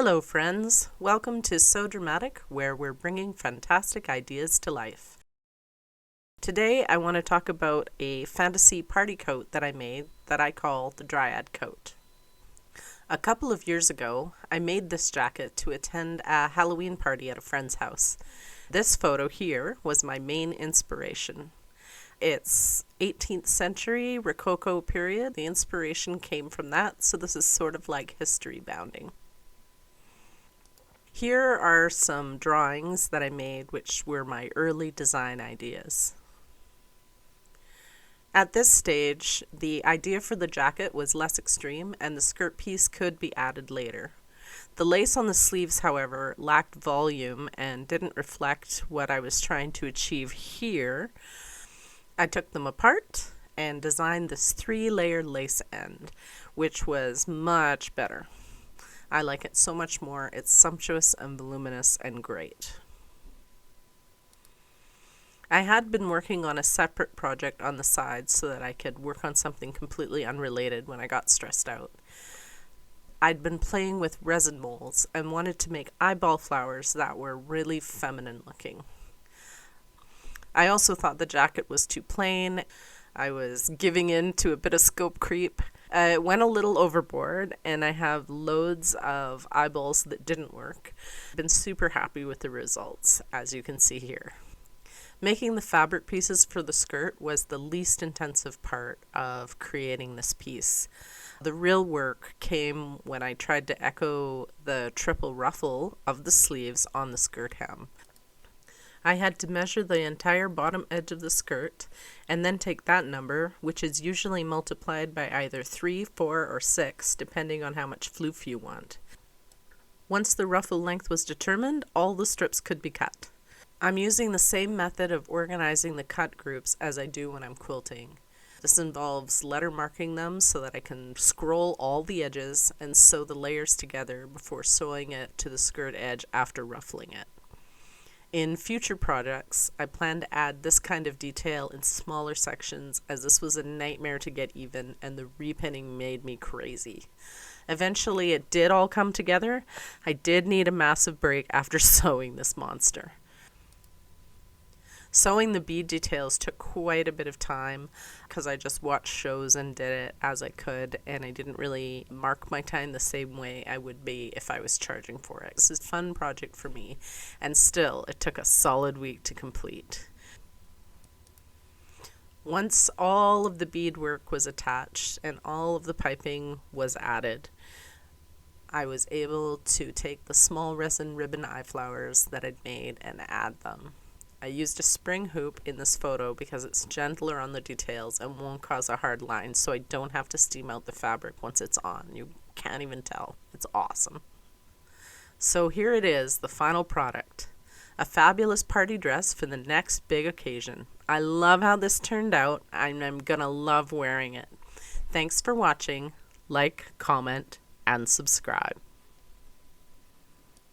Hello friends, welcome to So Dramatic, where we're bringing fantastic ideas to life. Today I want to talk about a fantasy party coat that I made that I call the Dryad coat. A couple of years ago, I made this jacket to attend a Halloween party at a friend's house. This photo here was my main inspiration. It's 18th century Rococo period. The inspiration came from that, so this is sort of like history bounding. Here are some drawings that I made, which were my early design ideas. At this stage, the idea for the jacket was less extreme, and the skirt piece could be added later. The lace on the sleeves, however, lacked volume and didn't reflect what I was trying to achieve here. I took them apart and designed this 3-layer lace end, which was much better. I like it so much more. It's sumptuous and voluminous and great. I had been working on a separate project on the side so that I could work on something completely unrelated when I got stressed out. I'd been playing with resin molds and wanted to make eyeball flowers that were really feminine looking. I also thought the jacket was too plain. I was giving in to a bit of scope creep. It went a little overboard, and I have loads of eyeballs that didn't work. I've been super happy with the results, as you can see here. Making the fabric pieces for the skirt was the least intensive part of creating this piece. The real work came when I tried to echo the triple ruffle of the sleeves on the skirt hem. I had to measure the entire bottom edge of the skirt and then take that number, which is usually multiplied by either 3, 4, or 6, depending on how much floof you want. Once the ruffle length was determined, all the strips could be cut. I'm using the same method of organizing the cut groups as I do when I'm quilting. This involves letter marking them so that I can scroll all the edges and sew the layers together before sewing it to the skirt edge after ruffling it. In future projects, I plan to add this kind of detail in smaller sections, as this was a nightmare to get even and the repinning made me crazy. Eventually it did all come together. I did need a massive break after sewing this monster. Sewing the bead details took quite a bit of time because I just watched shows and did it as I could, and I didn't really mark my time the same way I would be if I was charging for it. This is a fun project for me, and still it took a solid week to complete. Once all of the beadwork was attached and all of the piping was added, I was able to take the small resin ribbon eye flowers that I'd made and add them. I used a spring hoop in this photo because it's gentler on the details and won't cause a hard line, so I don't have to steam out the fabric once it's on. You can't even tell. It's awesome. So here it is, the final product. A fabulous party dress for the next big occasion. I love how this turned out, and I'm gonna love wearing it. Thanks for watching. Like, comment, and subscribe.